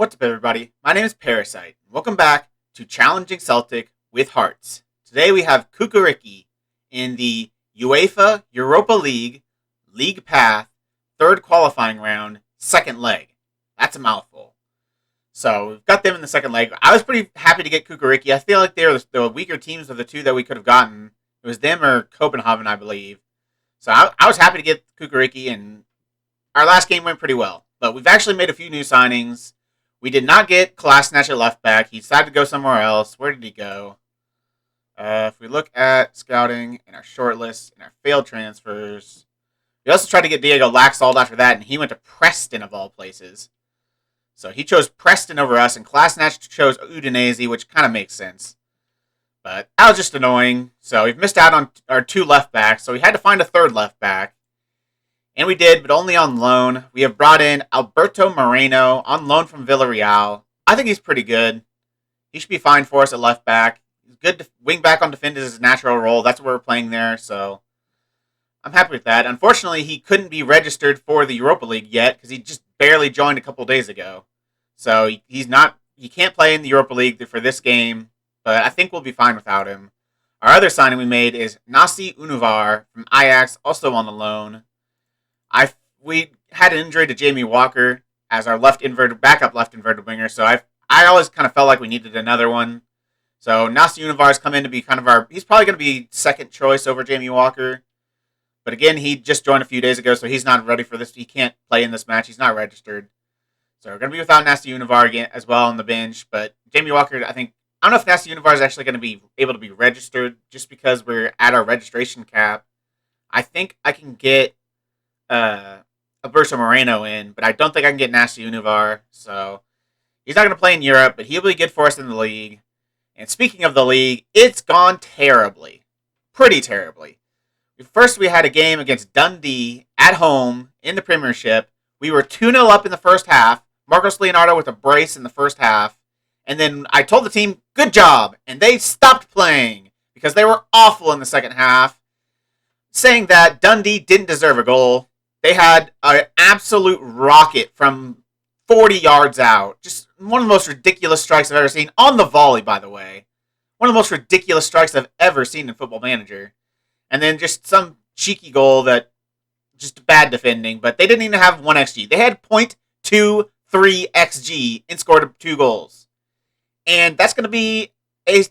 What's up, everybody? My name is Parasite. Welcome back to Challenging Celtic with Hearts. Today we have Cukaricki in the UEFA Europa League Path, third qualifying round, second leg. That's a mouthful. So we've got them in the second leg. I was pretty happy to get Cukaricki. I feel like they were the weaker teams of the two that we could have gotten. It was them or Copenhagen, I believe. So I was happy to get Cukaricki, and our last game went pretty well. But we've actually made a few new signings. We did not get Kolasinac at left back. He decided to go somewhere else. Where did he go? If we look at scouting and our short list and our failed transfers, we also tried to get Diego Laxalt after that, and he went to Preston of all places. So he chose Preston over us, and Kolasinac chose Udinese, which kind of makes sense. But that was just annoying. So we've missed out on our two left backs, so we had to find a third left back. And we did, but only on loan. We have brought in Alberto Moreno on loan from Villarreal. I think he's pretty good. He should be fine for us at left back. He's good to wing back on defend is his natural role. That's what we're playing there, so I'm happy with that. Unfortunately, he couldn't be registered for the Europa League yet because he just barely joined a couple days ago. So he can't play in the Europa League for this game, but I think we'll be fine without him. Our other signing we made is Nasi Univar from Ajax, also on the loan. We had an injury to Jamie Walker as our backup left inverted winger, so I always kind of felt like we needed another one. So Nasi Univar's come in to be he's probably going to be second choice over Jamie Walker. But again, he just joined a few days ago, so he's not ready for this. He can't play in this match. He's not registered. So we're going to be without Nasi Univar again as well on the bench. But Jamie Walker, I don't know if Nasi Univar is actually going to be able to be registered just because we're at our registration cap. I think I can get Alberto Moreno in, but I don't think I can get Nasi Univar. So he's not going to play in Europe, but he'll be good for us in the league. And speaking of the league, it's gone terribly. Pretty terribly. First, we had a game against Dundee at home in the Premiership. We were 2-0 up in the first half. Marcos Leonardo with a brace in the first half. And then I told the team, good job. And they stopped playing because they were awful in the second half, saying that Dundee didn't deserve a goal. They had an absolute rocket from 40 yards out. Just one of the most ridiculous strikes I've ever seen. On the volley, by the way. One of the most ridiculous strikes I've ever seen in Football Manager. And then just some cheeky goal that just bad defending. But they didn't even have 1 XG. They had .23 XG and scored 2 goals. And that's going to be a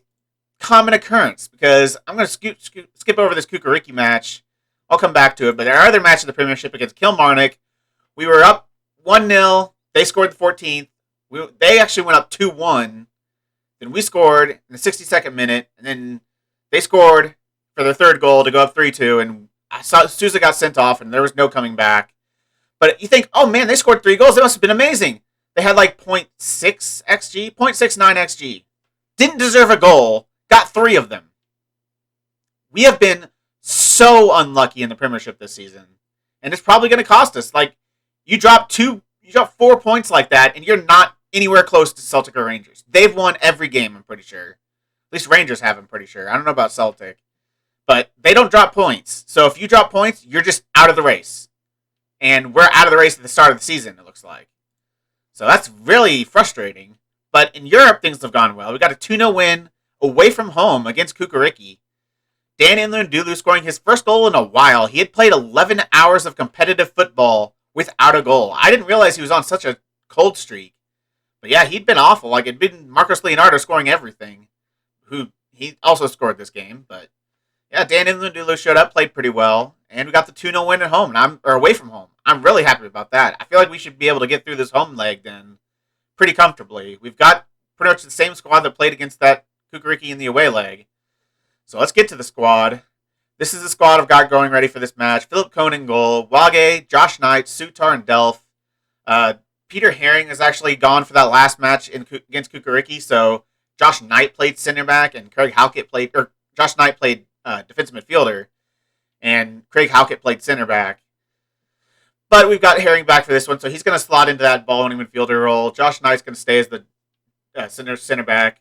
common occurrence because I'm going to skip over this Cukaricki match. I'll come back to it, but our other match of the Premiership against Kilmarnock, we were up 1-0. They scored the 14th. They actually went up 2-1. Then we scored in the 62nd minute, and then they scored for their third goal to go up 3-2, and Sousa got sent off, and there was no coming back. But you think, oh man, they scored 3 goals. They must have been amazing. They had like .6 XG, .69 XG. Didn't deserve a goal. Got 3 of them. We have been so unlucky in the Premiership this season, and it's probably going to cost us. Like, you drop 4 points like that, and you're not anywhere close to Celtic or Rangers. They've won every game, I'm pretty sure. At least Rangers have, I'm pretty sure. I don't know about Celtic, but they don't drop points. So if you drop points, you're just out of the race, and we're out of the race at the start of the season. It looks like, so that's really frustrating. But in Europe, things have gone well. We got a 2-0 win away from home against Cukaricki. Dan Inlandulu scoring his first goal in a while. He had played 11 hours of competitive football without a goal. I didn't realize he was on such a cold streak. But yeah, he'd been awful. Like, it'd been Marcos Leonardo scoring everything. He also scored this game. But yeah, Dan Inlandulu showed up, played pretty well. And we got the 2-0 win at home, or away from home. I'm really happy about that. I feel like we should be able to get through this home leg then pretty comfortably. We've got pretty much the same squad that played against that Cukaricki in the away leg. So let's get to the squad. This is the squad I've got going ready for this match. Philip Cohn in goal. Wage, Josh Knight, Sutar, and Delph. Peter Herring is actually gone for that last match against Cukaricki. So Josh Knight played center back, and Josh Knight played defensive midfielder, and Craig Halkett played center back. But we've got Herring back for this one, so he's going to slot into that ball-winning midfielder role. Josh Knight's going to stay as the center back.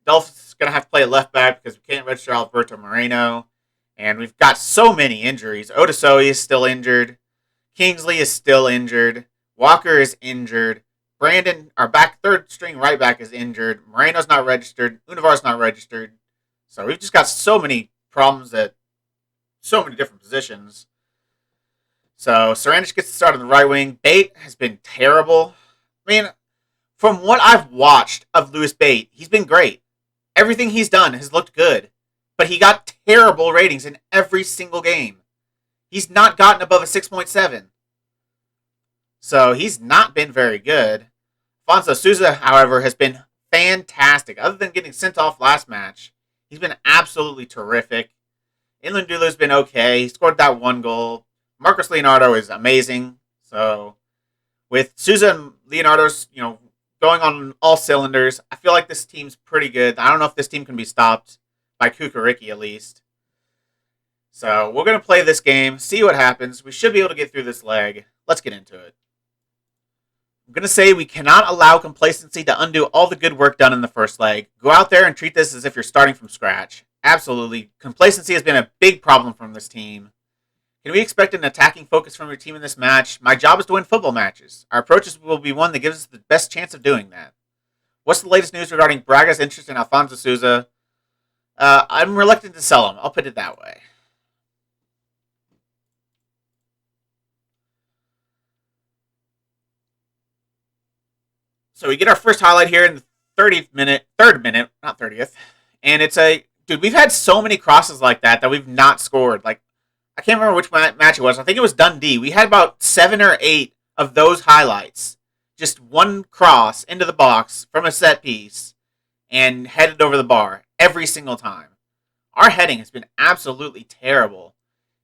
Delph's going to have to play at left back because we can't register Alberto Moreno. And we've got so many injuries. Odasoy is still injured. Kingsley is still injured. Walker is injured. Brandon, our third string right back, is injured. Moreno's not registered. Univar's not registered. So we've just got so many problems at so many different positions. So Sarandich gets to start on the right wing. Bate has been terrible. I mean, from what I've watched of Lewis Bate, he's been great. Everything he's done has looked good. But he got terrible ratings in every single game. He's not gotten above a 6.7. So he's not been very good. Afonso Sousa, however, has been fantastic. Other than getting sent off last match, he's been absolutely terrific. Inland Dulu's been okay. He scored that one goal. Marcos Leonardo is amazing. So with Sousa and Leonardo's, going on all cylinders, I feel like this team's pretty good. I don't know if this team can be stopped by Cukaricki at least. So we're going to play this game, see what happens. We should be able to get through this leg. Let's get into it. I'm going to say we cannot allow complacency to undo all the good work done in the first leg. Go out there and treat this as if you're starting from scratch. Absolutely. Complacency has been a big problem from this team. Can we expect an attacking focus from your team in this match? My job is to win football matches. Our approach will be one that gives us the best chance of doing that. What's the latest news regarding Braga's interest in Afonso Sousa? I'm reluctant to sell him. I'll put it that way. So we get our first highlight here in the 3rd minute, not 30th. And it's dude, we've had so many crosses like that we've not scored. Like, I can't remember which match it was. I think it was Dundee. We had about 7 or 8 of those highlights. Just one cross into the box from a set piece and headed over the bar every single time. Our heading has been absolutely terrible.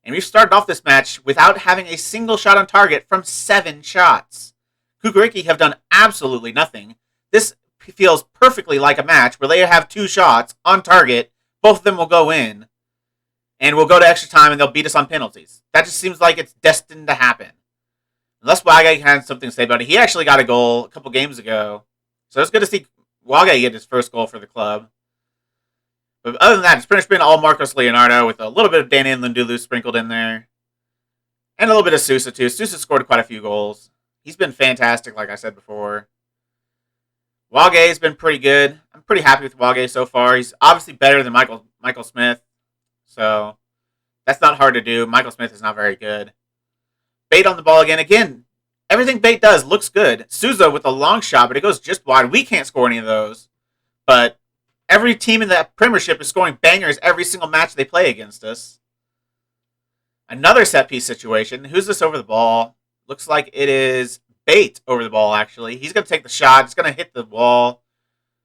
And we've started off this match without having a single shot on target from 7 shots. Cukaricki have done absolutely nothing. This feels perfectly like a match where they have 2 shots on target. Both of them will go in. And we'll go to extra time and they'll beat us on penalties. That just seems like it's destined to happen. Unless Wagay had something to say about it. He actually got a goal a couple games ago. So it's good to see Wagay get his first goal for the club. But other than that, it's pretty much been all Marcos Leonardo with a little bit of Danny Lundulu sprinkled in there. And a little bit of Sousa too. Sousa scored quite a few goals. He's been fantastic, like I said before. Wagay's been pretty good. I'm pretty happy with Wagay so far. He's obviously better than Michael Smith. So that's not hard to do. Michael Smith is not very good. Bate on the ball again. Again, everything Bate does looks good. Sousa with a long shot, but it goes just wide. We can't score any of those. But every team in the Premiership is scoring bangers every single match they play against us. Another set-piece situation. Who's this over the ball? Looks like it is Bate over the ball, actually. He's going to take the shot. It's going to hit the wall.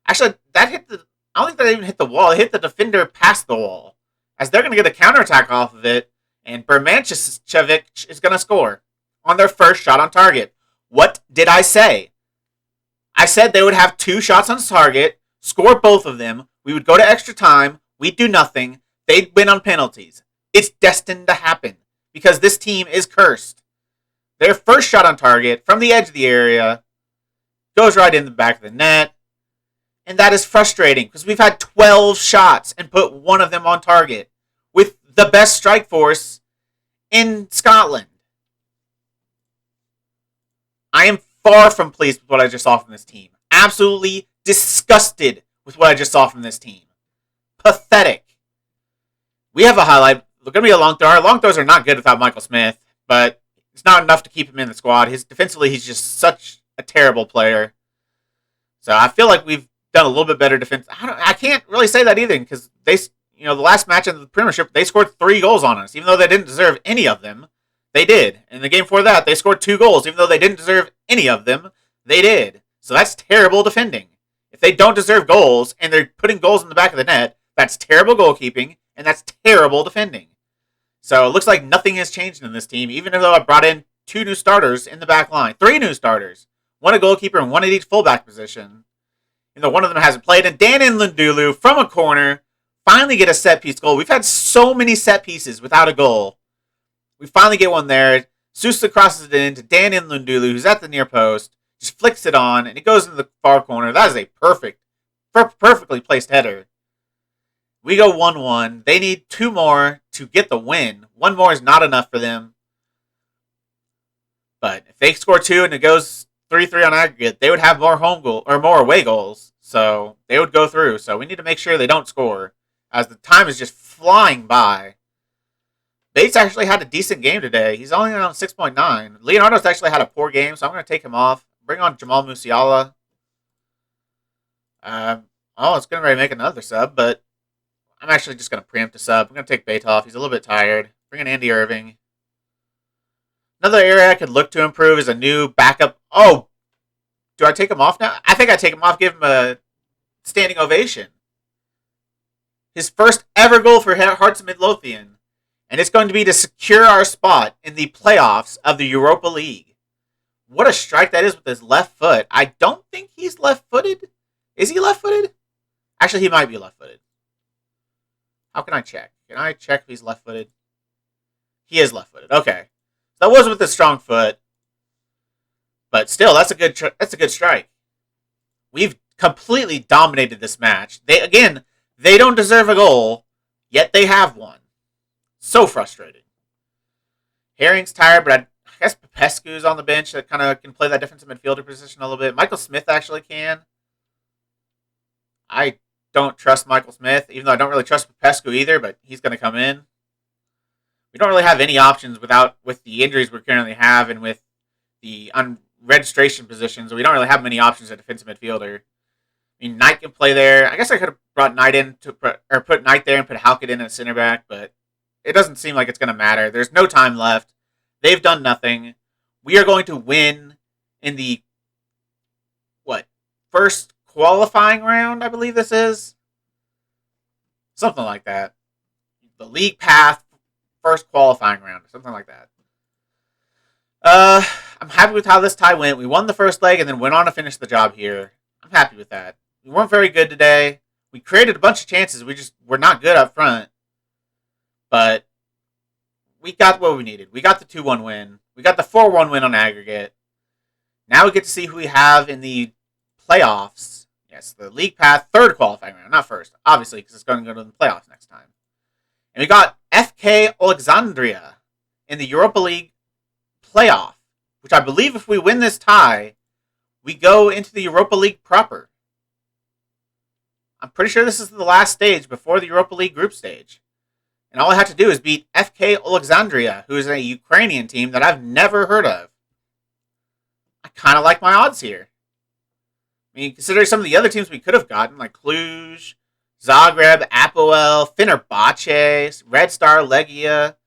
Actually, I don't think that even hit the wall. It hit the defender past the wall. As they're going to get a counterattack off of it, and Bermancevic is going to score on their first shot on target. What did I say? I said they would have 2 shots on target, score both of them, we would go to extra time, we'd do nothing, they'd win on penalties. It's destined to happen, because this team is cursed. Their first shot on target, from the edge of the area, goes right in the back of the net. And that is frustrating because we've had 12 shots and put one of them on target with the best strike force in Scotland. I am far from pleased with what I just saw from this team. Absolutely disgusted with what I just saw from this team. Pathetic. We have a highlight. They're going to be a long throw. Our long throws are not good without Michael Smith, but it's not enough to keep him in the squad. Defensively, he's just such a terrible player. So I feel like we've done a little bit better defense. I can't really say that either because the last match in the Premiership, they scored 3 goals on us, even though they didn't deserve any of them. They did. In the game before that, they scored 2 goals, even though they didn't deserve any of them. They did. So that's terrible defending. If they don't deserve goals and they're putting goals in the back of the net, that's terrible goalkeeping and that's terrible defending. So it looks like nothing has changed in this team, even though I brought in 2 new starters in the back line, 3 new starters, 1 a goalkeeper and 1 at each fullback position. One of them hasn't played. And Dan and Lundulu from a corner finally get a set-piece goal. We've had so many set pieces without a goal. We finally get one there. Sousa crosses it into Dan and Lundulu, who's at the near post. Just flicks it on, and it goes into the far corner. That is a perfectly placed header. We go 1-1. They need 2 more to get the win. 1 more is not enough for them. But if they score 2 and it goes 3-3 on aggregate, they would have more home goal or more away goals. So they would go through. So we need to make sure they don't score, as the time is just flying by. Bates actually had a decent game today. He's only on 6.9. Leonardo's actually had a poor game, so I'm going to take him off. Bring on Jamal Musiala. It's going to make another sub, but I'm actually just going to preempt a sub. I'm going to take Bates off. He's a little bit tired. Bring in Andy Irving. Another area I could look to improve is a new backup. Oh, do I take him off now? I think I take him off, give him a standing ovation. His first ever goal for Hearts of Midlothian. And it's going to be to secure our spot in the playoffs of the Europa League. What a strike that is with his left foot. I don't think he's left-footed. Is he left-footed? Actually, he might be left-footed. How can I check? Can I check if he's left-footed? He is left-footed. Okay. That was with a strong foot. But still, that's a good strike. We've completely dominated this match. They don't deserve a goal, yet they have one. So frustrating. Herring's tired, but I guess Popescu's on the bench that kind of can play that defensive midfielder position a little bit. Michael Smith actually can. I don't trust Michael Smith, even though I don't really trust Popescu either, but he's going to come in. We don't really have any options with the injuries we currently have and with the registration positions. We don't really have many options at defensive midfielder. I mean, Knight can play there. I guess I could have brought Knight in or put Knight there and put Halkett in at center back, but it doesn't seem like it's going to matter. There's no time left. They've done nothing. We are going to win in the, first qualifying round, I believe this is? Something like that. The league path, first qualifying round, or something like that. I'm happy with how this tie went. We won the first leg and then went on to finish the job here. I'm happy with that. We weren't very good today. We created a bunch of chances. We're not good up front. But we got what we needed. We got the 2-1 win. We got the 4-1 win on aggregate. Now we get to see who we have in the playoffs. Yes, the league path, third qualifying round, not first, obviously, because it's going to go to the playoffs next time. And we got FK Alexandria in the Europa League playoff, which I believe if we win this tie, we go into the Europa League proper. I'm pretty sure this is the last stage before the Europa League group stage. And all I have to do is beat FK Alexandria, who is a Ukrainian team that I've never heard of. I kind of like my odds here. I mean, considering some of the other teams we could have gotten, like Cluj, Zagreb, Apoel, Fenerbahce, Red Star, Legia,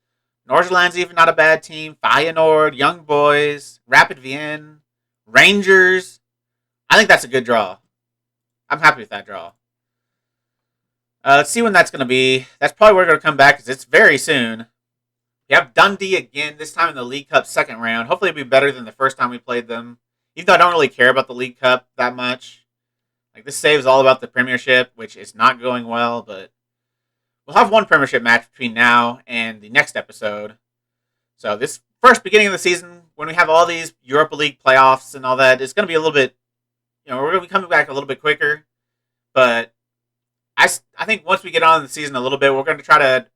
Nordsjælland's even not a bad team, Feyenoord, Young Boys, Rapid Wien, Rangers. I think that's a good draw. I'm happy with that draw. Let's see when that's going to be. That's probably where we're going to come back because it's very soon. We have Dundee again, this time in the League Cup second round. Hopefully it'll be better than the first time we played them. Even though I don't really care about the League Cup that much. Like, this save is all about the Premiership, which is not going well, but we'll have one Premiership match between now and the next episode. So this first beginning of the season, when we have all these Europa League playoffs and all that, it's going to be a little bit, we're going to be coming back a little bit quicker. But I think once we get on in the season a little bit, we're going to try to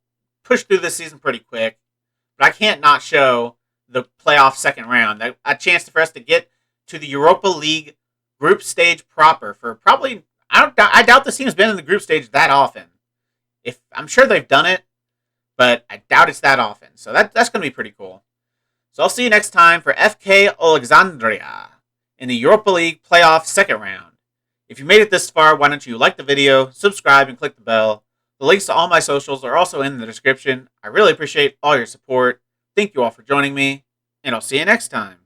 push through this season pretty quick. But I can't not show the playoff second round. A chance for us to get to the Europa League group stage proper for probably, I doubt this team's been in the group stage that often. I'm sure they've done it, but I doubt it's that often. So that's going to be pretty cool. So I'll see you next time for FK Alexandria in the Europa League playoff second round. If you made it this far, why don't you like the video, subscribe, and click the bell. The links to all my socials are also in the description. I really appreciate all your support. Thank you all for joining me, and I'll see you next time.